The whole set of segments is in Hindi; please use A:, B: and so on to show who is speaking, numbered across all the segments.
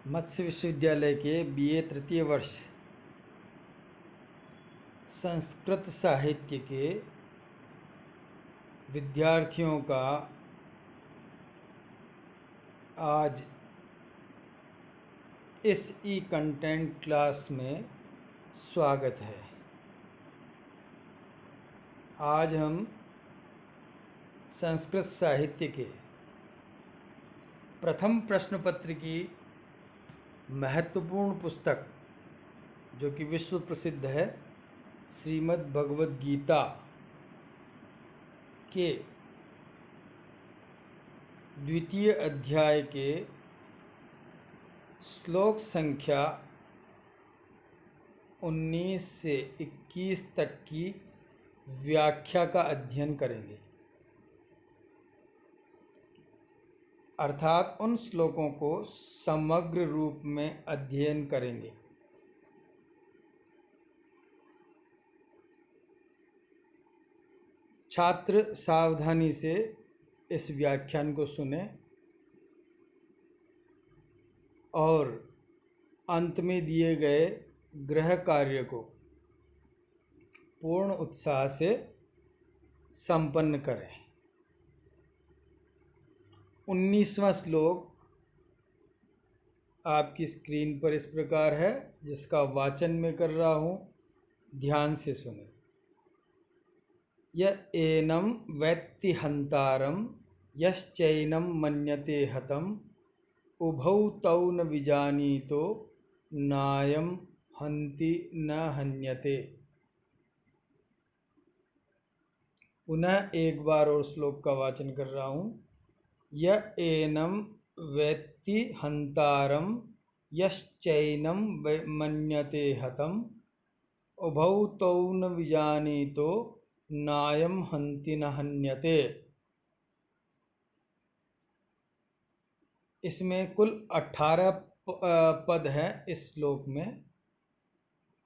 A: मत्स्य विश्वविद्यालय के बीए तृतीय वर्ष संस्कृत साहित्य के विद्यार्थियों का आज इस ई कंटेंट क्लास में स्वागत है। आज हम संस्कृत साहित्य के प्रथम प्रश्न पत्र की महत्वपूर्ण पुस्तक जो कि विश्व प्रसिद्ध है श्रीमद् भगवद गीता के द्वितीय अध्याय के श्लोक संख्या 19 से 21 तक की व्याख्या का अध्ययन करेंगे, अर्थात उन श्लोकों को समग्र रूप में अध्ययन करेंगे। छात्र सावधानी से इस व्याख्यान को सुने और अंत में दिए गए गृह कार्य को पूर्ण उत्साह से संपन्न करें। 19वां श्लोक आपकी स्क्रीन पर इस प्रकार है, जिसका वाचन मैं कर रहा हूँ, ध्यान से सुने। य एनं वेत्ति हन्तारं यश्चैनं मन्यते हतम् उभौ तौ न विजानीतो नायं हन्ति न हन्यते। पुनः एक बार और श्लोक का वाचन कर रहा हूँ। य एनं वेत्ति हन्तारं यश्चैनं मन्यते हतम् उभौ तौ न विजानीतो नायं हन्ति न हन्यते। इसमें कुल 18 पद हैं। इस श्लोक में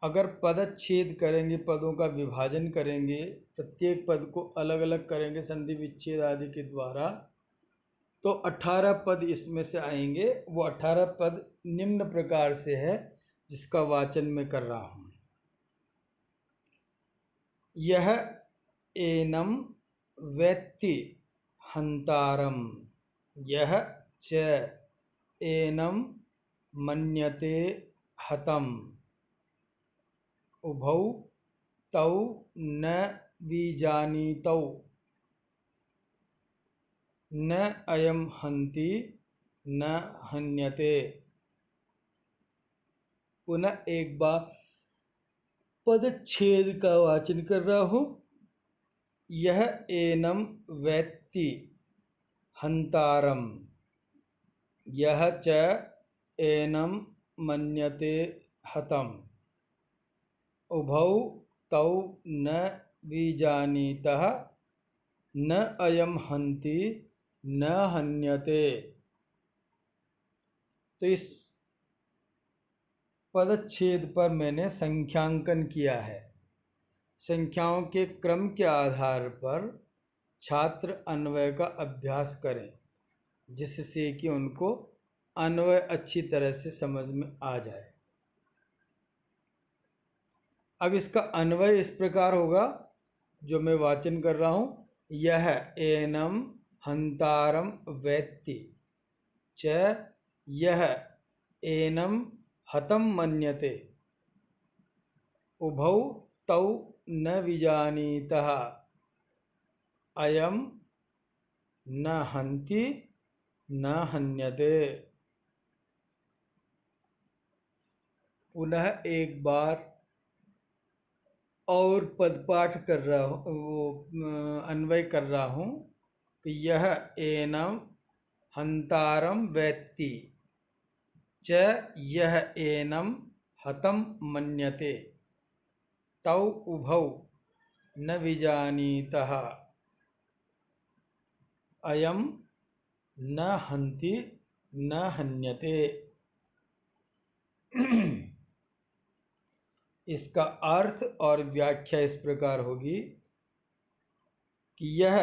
A: अगर पदच्छेद करेंगे, पदों का विभाजन करेंगे, प्रत्येक पद को अलग अलग करेंगे संधि विच्छेद आदि के द्वारा, तो 18 पद इसमें से आएंगे। वो 18 पद निम्न प्रकार से है, जिसका वाचन मैं कर रहा हूँ। यह एनं वेत्ति हन्तारं यह च एनं मन्यते हतम् उभौ तौ न विजानीतौ न अयं हन्ति न हन्यते। पुनः एक बार पदच्छेद का वाचन कर रहा हूँ। यह एनं वेत्ति हन्तारं यह च एनं मन्यते हतम् उभौ तौ न विजानीतः न अयं हन्ति न हन्यते। तो इस पदच्छेद पर मैंने संख्यांकन किया है। संख्याओं के क्रम के आधार पर छात्र अन्वय का अभ्यास करें, जिससे कि उनको अन्वय अच्छी तरह से समझ में आ जाए। अब इसका अन्वय इस प्रकार होगा, जो मैं वाचन कर रहा हूँ। यह एनं हन्तारं वेत्ति च यह एनं हतं मन्यते उभौ तौ न विजानीतः अयं न हन्ति न हन्यते। पुनः एक बार और पदपाठ कर रहा हूँ, वो अन्वय कर रहा हूँ कि यह एनं हन्तारं वेत्ति च यह एनं हतं मन्यते तौ उभौ न विजानीतः अयं न हन्ति न हन्यते। इसका अर्थ और व्याख्या इस प्रकार होगी कि यह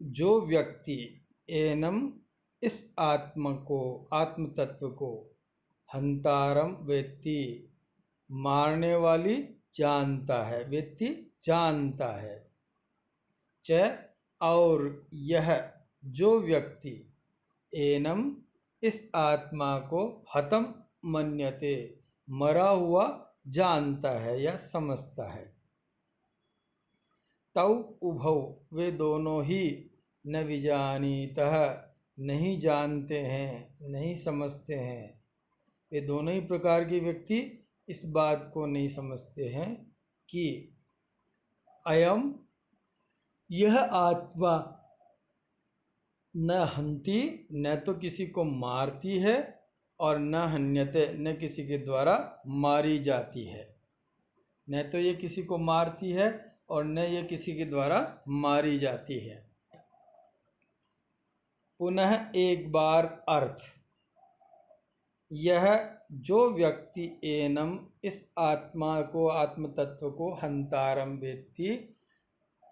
A: जो व्यक्ति एनं इस आत्मा को, आत्म तत्व को, हंतारम वेत्ति, मारने वाली जानता है, वेत्ति जानता है, च और यह जो व्यक्ति, एनम इस आत्मा को, हतम मन्यते मरा हुआ जानता है या समझता है, तौ उभौ वे दोनों ही, न विजानीतः नहीं जानते हैं, नहीं समझते हैं, ये दोनों ही प्रकार के व्यक्ति इस बात को नहीं समझते हैं कि अयम यह आत्मा न हंती, न तो किसी को मारती है, और न हन्यते, न किसी के द्वारा मारी जाती है। न तो ये किसी को मारती है और न ये किसी के द्वारा मारी जाती है। पुनः एक बार अर्थ, यह जो व्यक्ति एनम इस आत्मा को, आत्म तत्व को, हंतारम वेत्ति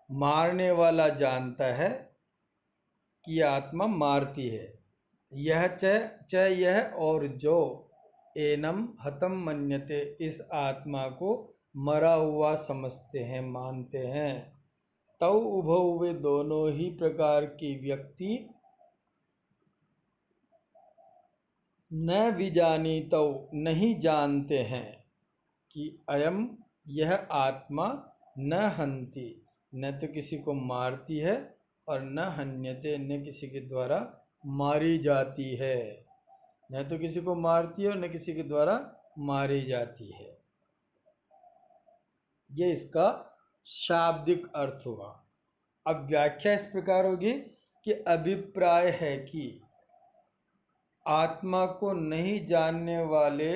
A: मारने वाला जानता है कि यह आत्मा मारती है, यह च यह और जो, एनम हतम मन्यते इस आत्मा को मरा हुआ समझते हैं, मानते हैं, तौ उभौ वे दोनों ही प्रकार की व्यक्ति, न विजानीतौ नहीं जानते हैं कि अयम यह आत्मा न हंति, न तो किसी को मारती है और न हन्यते, न किसी के द्वारा मारी जाती है। न तो किसी को मारती है और न किसी के द्वारा मारी जाती है। ये इसका शाब्दिक अर्थ हुआ। अब व्याख्या इस प्रकार होगी कि अभिप्राय है कि आत्मा को नहीं जानने वाले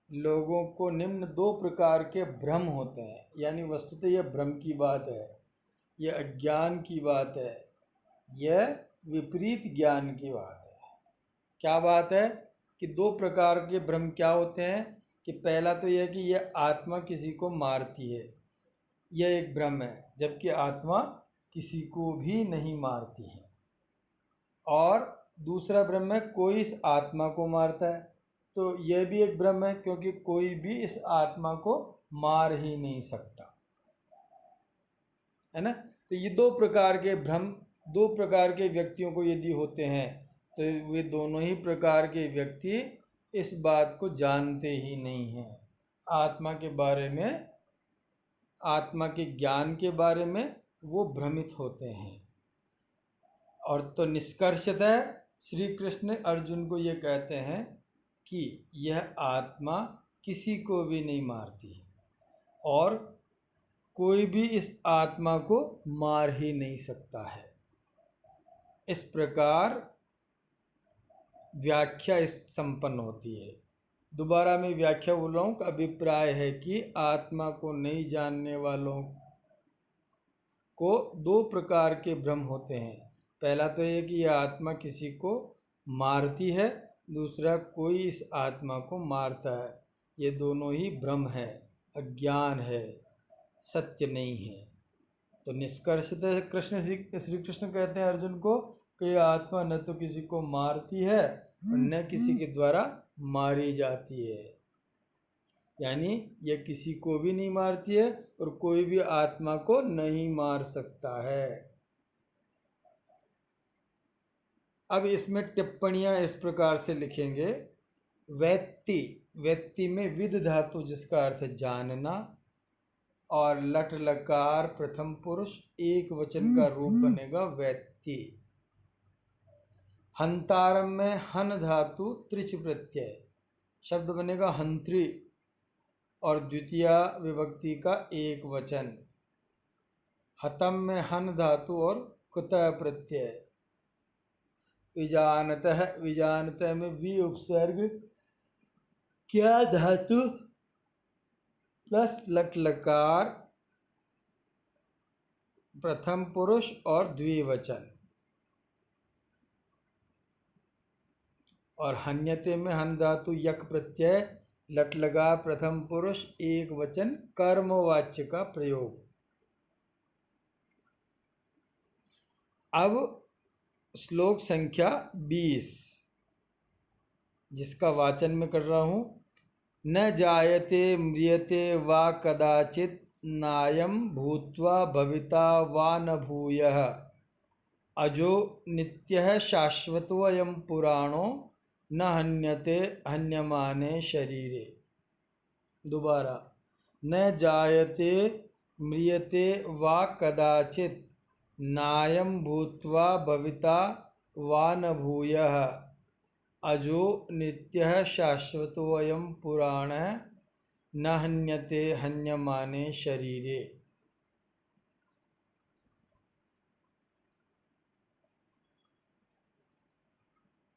A: लोगों को निम्न दो प्रकार के भ्रम होते हैं। यानी वस्तुतः यह भ्रम की बात है, यह अज्ञान की बात है, यह विपरीत ज्ञान की बात है। क्या बात है कि दो प्रकार के भ्रम क्या होते हैं कि पहला तो यह कि यह आत्मा किसी को मारती है, यह एक भ्रम है, जबकि आत्मा किसी को भी नहीं मारती है। और दूसरा भ्रम है कोई इस आत्मा को मारता है, तो यह भी एक भ्रम है, क्योंकि कोई भी इस आत्मा को मार ही नहीं सकता, है ना। तो ये दो प्रकार के भ्रम, दो प्रकार के व्यक्तियों को यदि होते हैं, तो वे दोनों ही प्रकार के व्यक्ति इस बात को जानते ही नहीं हैं, आत्मा के बारे में, आत्मा के ज्ञान के बारे में वो भ्रमित होते हैं। और तो निष्कर्षतः श्री कृष्ण अर्जुन को ये कहते हैं कि यह आत्मा किसी को भी नहीं मारती है और कोई भी इस आत्मा को मार ही नहीं सकता है। इस प्रकार व्याख्या इस संपन्न होती है। दोबारा मैं व्याख्या बोल रहा हूँ कि अभिप्राय है कि आत्मा को नहीं जानने वालों को दो प्रकार के भ्रम होते हैं। पहला तो ये कि यह आत्मा किसी को मारती है, दूसरा कोई इस आत्मा को मारता है। ये दोनों ही भ्रम है, अज्ञान है, सत्य नहीं है। तो निष्कर्षतः श्री कृष्ण कहते हैं अर्जुन को कि यह आत्मा न तो किसी को मारती है और न किसी के द्वारा मारी जाती है। यानी यह किसी को भी नहीं मारती है और कोई भी आत्मा को नहीं मार सकता है। अब इसमें टिप्पणियां इस प्रकार से लिखेंगे। वेत्ति, वेत्ति में विद धातु जिसका अर्थ है जानना, और लट लकार प्रथम पुरुष एक वचन का रूप बनेगा वेत्ति। हंतारम में हन धातु त्रिच प्रत्यय, शब्द बनेगा हंत्री और द्वितीय विभक्ति का एक वचन। हतम में हन धातु और कुतः प्रत्यय। विजानतः, विजानतः में वी उपसर्ग क्या धातु प्लस लट लकार प्रथम पुरुष और द्विवचन। और हन्यते में हन धातु यक प्रत्यय लट लगा प्रथम पुरुष एक वचन कर्मवाच्य का प्रयोग। अब श्लोक संख्या 20, जिसका वाचन मैं कर रहा हूँ। न जायते म्रियते वा कदाचित् नायं भूत्वा भविता वा न भूयः अजो नित्यः शाश्वतोऽयं पुराणो न हन्यते हन्यमाने शरीरे। दोबारा, न जायते म्रियते वा कदाचित् नायं भूत्वा भविता वा न भूयः अजो नित्यः शाश्वतोऽयं पुराणः न हन्यते हन्यमाने शरीरे।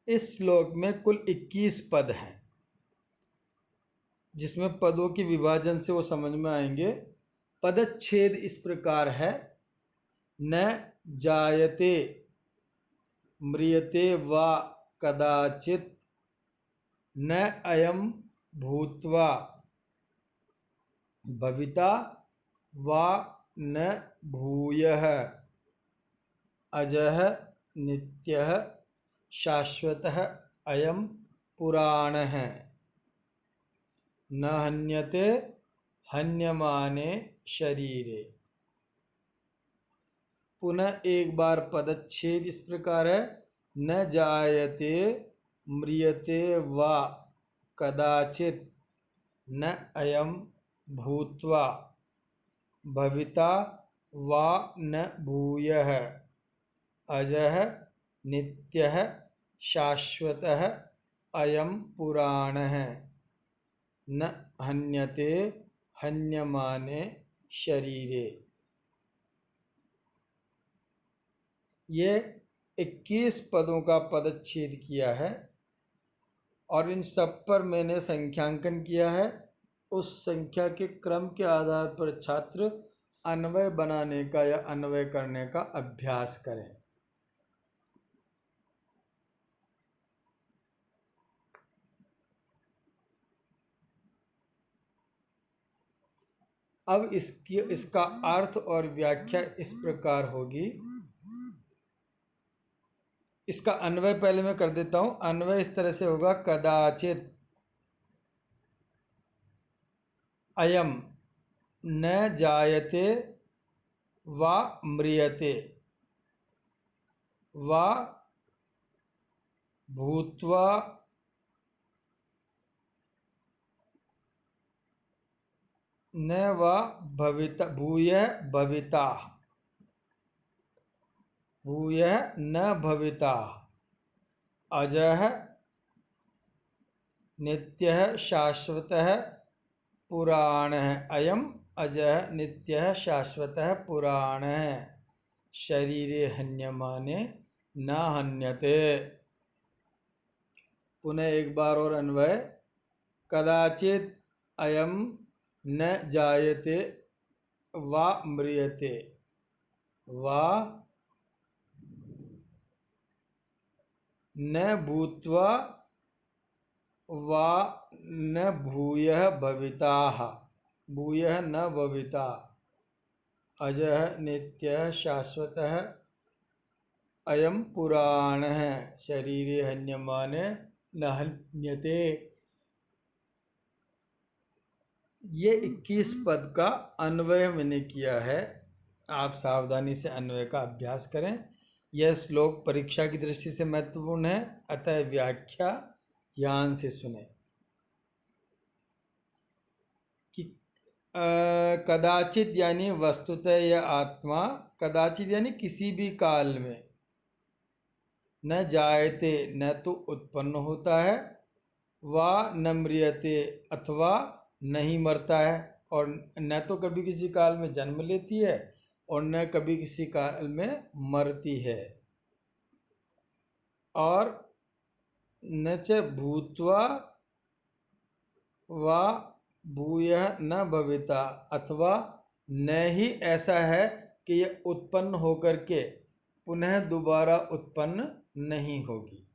A: इस श्लोक में कुल 21 पद हैं, जिसमें पदों के विभाजन से वो समझ में आएंगे। पदच्छेद इस प्रकार है। न जायते म्रियते वा कदाचित् न अयं भूत्वा भविता वा न भूयः अजः नित्यः शाश्वतः अयं पुराणः न हन्यते हन्यमाने शरीरे। पुनः एक बार पदच्छेद इस प्रकार है। न जायते म्रियते वा कदाचित् न अयं भूत्वा भविता वा न भूयः अजः नित्यः शाश्वतः अयं पुराणः न हन्यते हन्यमाने शरीरे। ये 21 पदों का पदच्छेद किया है और इन सब पर मैंने संख्यांकन किया है। उस संख्या के क्रम के आधार पर छात्र अन्वय बनाने का या अन्वय करने का अभ्यास करें। अब इसका अर्थ और व्याख्या इस प्रकार होगी। इसका अन्वय पहले मैं कर देता हूं। अन्वय इस तरह से होगा। कदाचित अयम न जायते वा म्रियते वा भूत्वा न वा भविता भूयः भविता भूयः न भविता अजः नित्यः शाश्वतः पुराणः अयम् अजः नित्यः शाश्वतः पुराणः शरीरे हन्यमाने न हन्यते। पुनः एक बार और अन्वय। कदाचित् अयम न जायते वा म्रियते वा न भूत्वा वा न भूयः भविताः भूयः न भविता अजः नित्यः शाश्वतः अयं पुराणः शरीरे हन्यमाने न हन्यते। ये 21 पद का अन्वय मैंने किया है। आप सावधानी से अन्वय का अभ्यास करें। यह श्लोक परीक्षा की दृष्टि से महत्वपूर्ण है, अतः व्याख्या ध्यान से सुने। कि कदाचित यानी वस्तुतः यह आत्मा, कदाचित यानी किसी भी काल में, न जायते न तो उत्पन्न होता है, वा न म्रियते अथवा नहीं मरता है, और न तो कभी किसी काल में जन्म लेती है और न कभी किसी काल में मरती है, और न च भूत्वा वा भूयः न भविता अथवा न ही ऐसा है कि यह उत्पन्न होकर के पुनः दोबारा उत्पन्न नहीं होगी।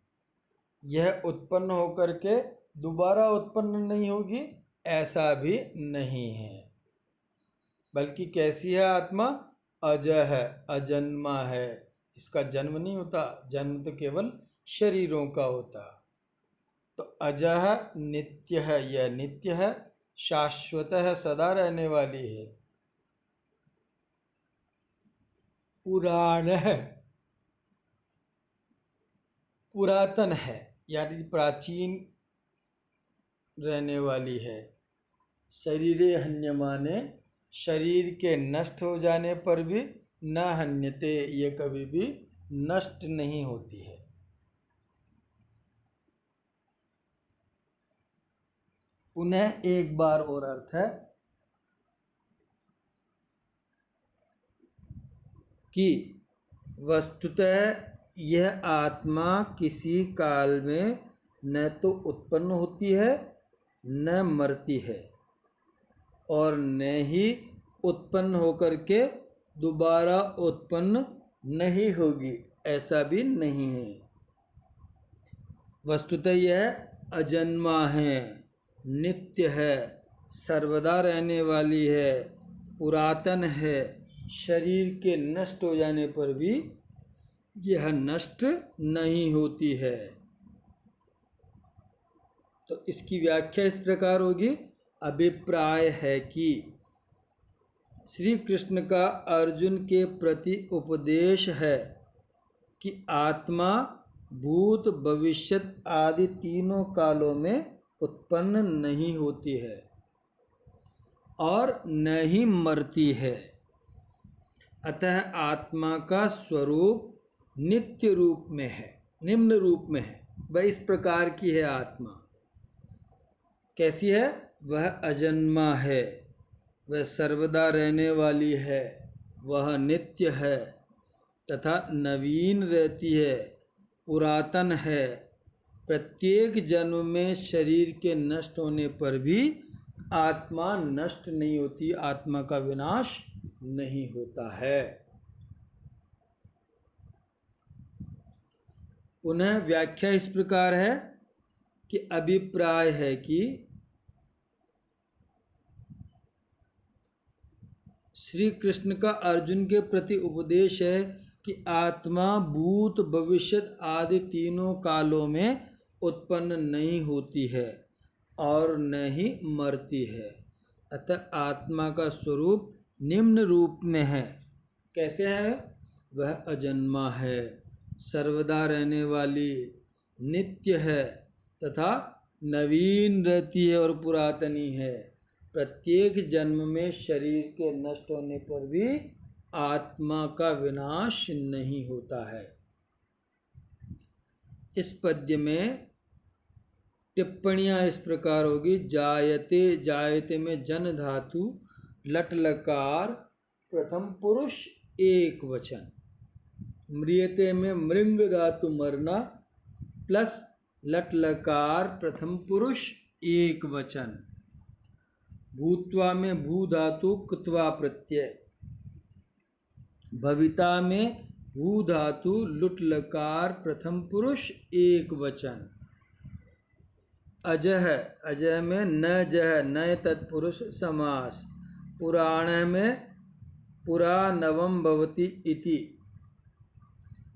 A: यह उत्पन्न होकर के दोबारा उत्पन्न नहीं होगी ऐसा भी नहीं है, बल्कि कैसी है आत्मा? अजह है, अजन्मा है, इसका जन्म नहीं होता, जन्म तो केवल शरीरों का होता। तो अजः नित्य है, यह नित्य है, शाश्वत है, सदा रहने वाली है। पुराण है, पुरातन है, यानी प्राचीन रहने वाली है। शरीरे हन्यमाने, शरीर के नष्ट हो जाने पर भी न हन्यते, ये कभी भी नष्ट नहीं होती है। पुनः एक बार और अर्थ है कि वस्तुतः यह आत्मा किसी काल में न तो उत्पन्न होती है न मरती है, और न ही उत्पन्न होकर के दोबारा उत्पन्न नहीं होगी, ऐसा भी नहीं है। वस्तुतः यह अजन्मा है, नित्य है, सर्वदा रहने वाली है, पुरातन है, शरीर के नष्ट हो जाने पर भी यह नष्ट नहीं होती है। तो इसकी व्याख्या इस प्रकार होगी, अभिप्राय है कि श्री कृष्ण का अर्जुन के प्रति उपदेश है कि आत्मा भूत भविष्यत आदि तीनों कालों में उत्पन्न नहीं होती है और न ही मरती है। अतः आत्मा का स्वरूप नित्य रूप में है, निम्न रूप में है। वह इस प्रकार की है आत्मा। कैसी है? वह अजन्मा है, वह सर्वदा रहने वाली है, वह नित्य है तथा नवीन रहती है, पुरातन है। प्रत्येक जन्म में शरीर के नष्ट होने पर भी आत्मा नष्ट नहीं होती, आत्मा का विनाश नहीं होता है। पुनः व्याख्या इस प्रकार है कि अभिप्राय है कि श्री कृष्ण का अर्जुन के प्रति उपदेश है कि आत्मा भूत भविष्यत आदि तीनों कालों में उत्पन्न नहीं होती है और न ही मरती है। अतः आत्मा का स्वरूप निम्न रूप में है। कैसे है? वह अजन्मा है, सर्वदा रहने वाली, नित्य है तथा नवीन रहती है और पुरातनी है। प्रत्येक जन्म में शरीर के नष्ट होने पर भी आत्मा का विनाश नहीं होता है। इस पद्य में टिप्पणियाँ इस प्रकार होगी, जायते, जायते में जन धातु, लट लकार प्रथम पुरुष एक वचन, म्रियते में मृंग धातु मरना प्लस लट लकार प्रथम पुरुष एक वचन, भूत्वा में भू धातु कुत्वा प्रत्यय, भविता में भू धातु लुट लकार प्रथम पुरुष एक वचन, अजह, अजह में न जह नय तत्पुरुष समास, पुराण में पुरा नवम भवति इति,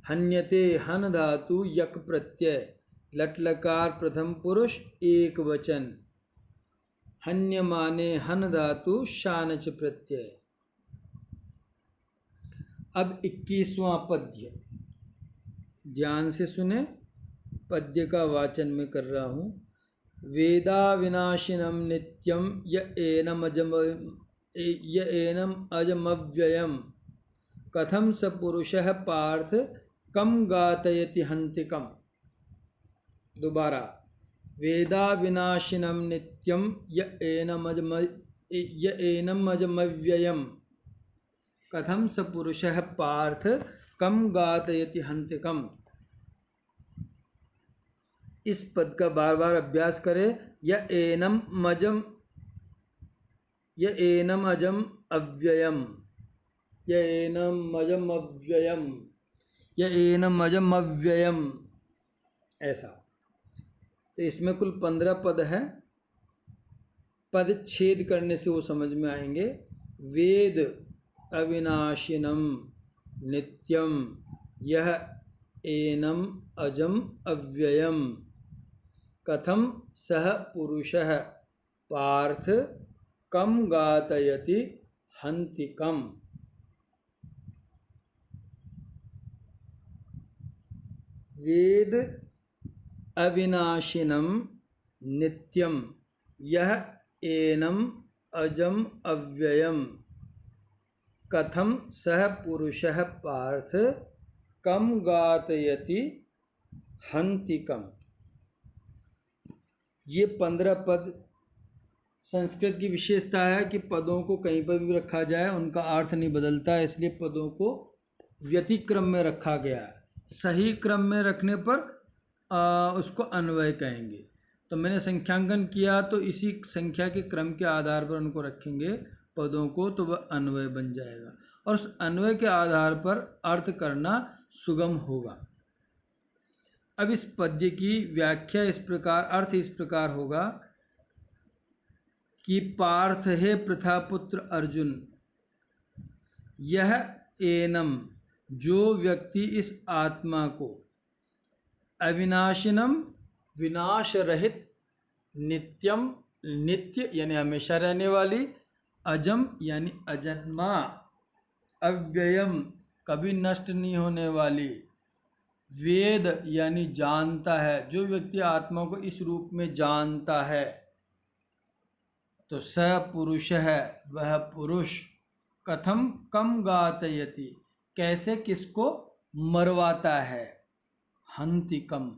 A: हन्यते हन धातु यक प्रत्यय, लट लकार प्रथम पुरुष एक वचन, हन्यमाने हन धातु शानच प्रत्यय। अब 21वां पद्य ध्यान से सुने, पद्य का वाचन में कर रहा हूँ। वेदा विनाशिनम नित्यम य एनम अजमव्ययम कथम स पुरुषः पार्थ कम गातयति हन्तिकम। दोबारा, वेदा विनाशिनम नित्यम य एनम अजमव्ययम कथम स पुरुषः पार्थ कम गातयति हन्तिकम। इस पद का बार बार अभ्यास करें। य एनम अजम अव्ययम, य एनम अजम अव्ययम, य एनम अजम अव्ययम, ऐसा। तो इसमें कुल 15 पद हैं। पद छेद करने से वो समझ में आएंगे। वेद अविनाशिनम नित्यम यह एनम अजम अव्ययम कथम सह पुरुषः पार्थ कम गातयति हन्ति कम। वेद अविनाशिनम नित्यम यह एनम अजम अव्ययम कथम सह पुरुषः पार्थ कम गातयति हन्ति कम। ये 15 पद संस्कृत की विशेषता है कि पदों को कहीं पर भी रखा जाए उनका अर्थ नहीं बदलता है, इसलिए पदों को व्यतिक्रम में रखा गया है। सही क्रम में रखने पर उसको अन्वय कहेंगे। तो मैंने संख्यांकन किया तो इसी संख्या के क्रम के आधार पर उनको रखेंगे पदों को, तो वह अन्वय बन जाएगा और उस अन्वय के आधार पर अर्थ करना सुगम होगा। अब इस पद्य की व्याख्या इस प्रकार, अर्थ इस प्रकार होगा कि पार्थ हे प्रथापुत्र अर्जुन, यह एनम जो व्यक्ति इस आत्मा को अविनाशिनम विनाश रहित, नित्यम नित्य यानी हमेशा रहने वाली, अजम यानी अजन्मा, अव्ययम कभी नष्ट नहीं होने वाली, वेद यानी जानता है, जो व्यक्ति आत्मा को इस रूप में जानता है तो स पुरुष है, वह पुरुष, कथम कम गातयति कैसे किसको मरवाता है, हन्ति कम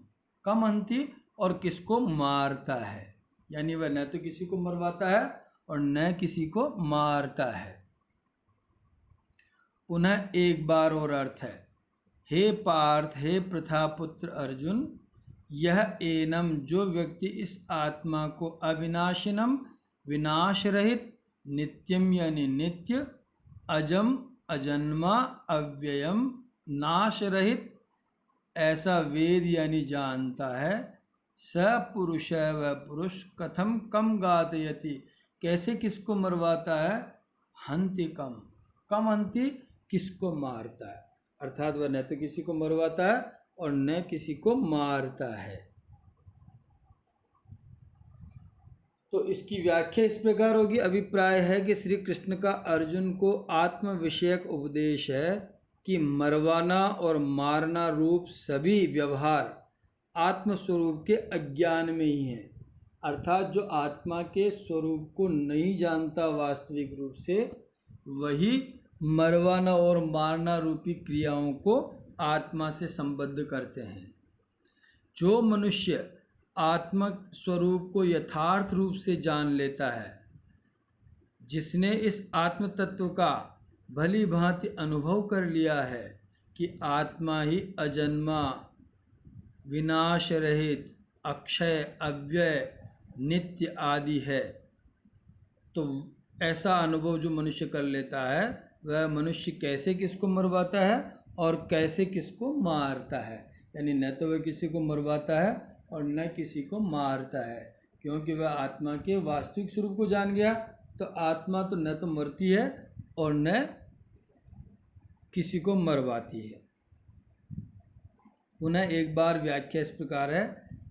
A: कम हन्ति और किसको मारता है, यानी वह न तो किसी को मरवाता है और न किसी को मारता है। पुनः एक बार और अर्थ है, हे पार्थ हे प्रथापुत्र अर्जुन, यह एनम जो व्यक्ति इस आत्मा को अविनाशिनम विनाश रहित, नित्यम यानी नित्य, अजम अजन्मा, अव्ययम नाश रहित ऐसा वेद यानी जानता है, स पुरुष है वह पुरुष, कथम कम गातयति कैसे किसको मरवाता है, हन्ति कम कम हन्ति किसको मारता है, अर्थात वह न तो किसी को मरवाता है और न किसी को मारता है। तो इसकी व्याख्या इस प्रकार होगी, अभिप्राय है कि श्री कृष्ण का अर्जुन को आत्म विषयक उपदेश है कि मरवाना और मारना रूप सभी व्यवहार आत्म स्वरूप के अज्ञान में ही है, अर्थात जो आत्मा के स्वरूप को नहीं जानता वास्तविक रूप से, वही मरवाना और मारना रूपी क्रियाओं को आत्मा से संबद्ध करते हैं। जो मनुष्य आत्मक स्वरूप को यथार्थ रूप से जान लेता है, जिसने इस आत्म तत्व का भली भांति अनुभव कर लिया है कि आत्मा ही अजन्मा, विनाश रहित, अक्षय, अव्यय, नित्य आदि है, तो ऐसा अनुभव जो मनुष्य कर लेता है, वह मनुष्य कैसे किसको मरवाता है और कैसे किसको मारता है, यानी न तो वह किसी को मरवाता है और न किसी को मारता है, क्योंकि वह आत्मा के वास्तविक स्वरूप को जान गया। तो आत्मा तो न तो मरती है और न किसी को मरवाती है। पुनः एक बार व्याख्या इस प्रकार है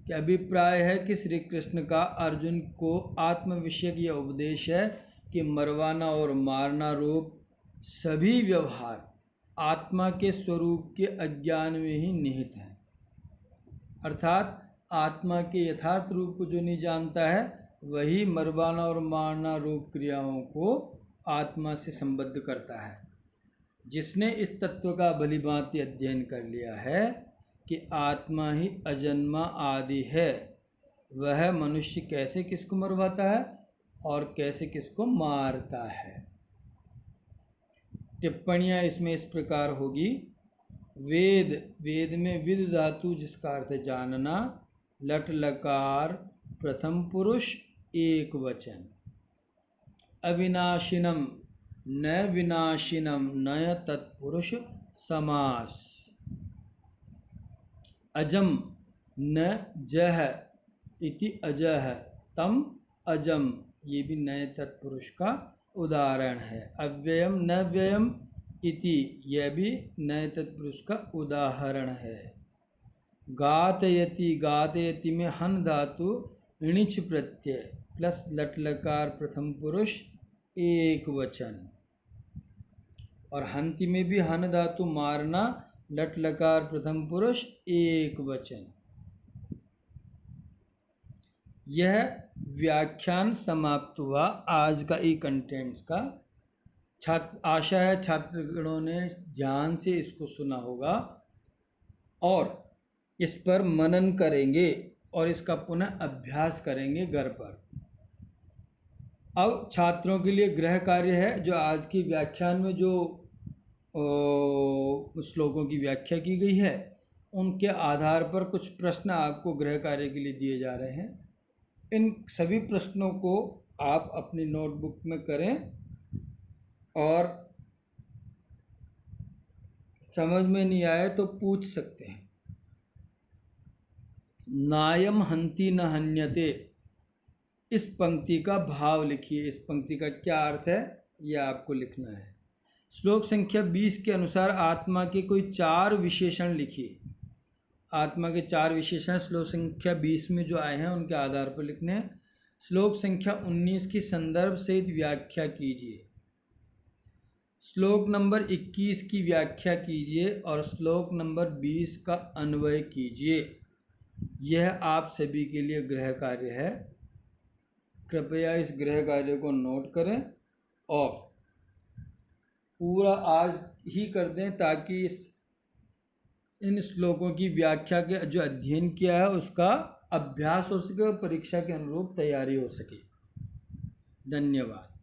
A: कि अभिप्राय है कि श्री कृष्ण का अर्जुन को आत्म विषयक यह उपदेश है कि मरवाना और मारना रूप सभी व्यवहार आत्मा के स्वरूप के अज्ञान में ही निहित हैं, अर्थात आत्मा के यथार्थ रूप को जो नहीं जानता है, वही मरवाना और मारना रूप क्रियाओं को आत्मा से संबद्ध करता है। जिसने इस तत्व का भली भांति अध्ययन कर लिया है कि आत्मा ही अजन्मा आदि है, वह मनुष्य कैसे किसको मरवाता है और कैसे किसको मारता है। टिप्पणियाँ इसमें इस प्रकार होगी, वेद, वेद में विद धातु जिसका अर्थ है जानना, लट लकार प्रथम पुरुष एक वचन, अविनाशिनम न विनाशिनम नय तत्पुरुष समास, अजम न जह इति अजह तम अजम, ये भी नए तत्पुरुष का उदाहरण है। अव्ययम न व्ययम इति, यह भी नए तत्पुरुष का उदाहरण है। गातयति, गातयति में हन धातु णिच प्रत्यय प्लस लट लकार प्रथम पुरुष एक वचन, और हंति में भी हन धातु मारना लट लकार प्रथम पुरुष एक वचन। यह व्याख्यान समाप्त हुआ आज का ई कंटेंट्स का। आशा है छात्रगणों ने ध्यान से इसको सुना होगा और इस पर मनन करेंगे और इसका पुनः अभ्यास करेंगे घर पर। अब छात्रों के लिए गृह कार्य है, जो आज की व्याख्यान में जो श्लोकों की व्याख्या की गई है उनके आधार पर कुछ प्रश्न आपको गृह कार्य के लिए दिए जा रहे हैं। इन सभी प्रश्नों को आप अपनी नोटबुक में करें और समझ में नहीं आए तो पूछ सकते हैं। नायम हंति न हन्यते, इस पंक्ति का भाव लिखिए। इस पंक्ति का क्या अर्थ है यह आपको लिखना है। श्लोक संख्या 20 के अनुसार आत्मा के कोई 4 विशेषण लिखिए। आत्मा के 4 विशेषण श्लोक संख्या 20 में जो आए हैं उनके आधार पर लिखने हैं। श्लोक संख्या 19 की संदर्भ सहित व्याख्या कीजिए। श्लोक नंबर 21 की व्याख्या कीजिए और श्लोक नंबर 20 का अन्वय कीजिए। यह आप सभी के लिए गृह कार्य है। कृपया इस गृह कार्य को नोट करें और पूरा आज ही कर दें ताकि इन श्लोकों की व्याख्या के जो अध्ययन किया है उसका अभ्यास हो सके और परीक्षा के अनुरूप तैयारी हो सके। धन्यवाद।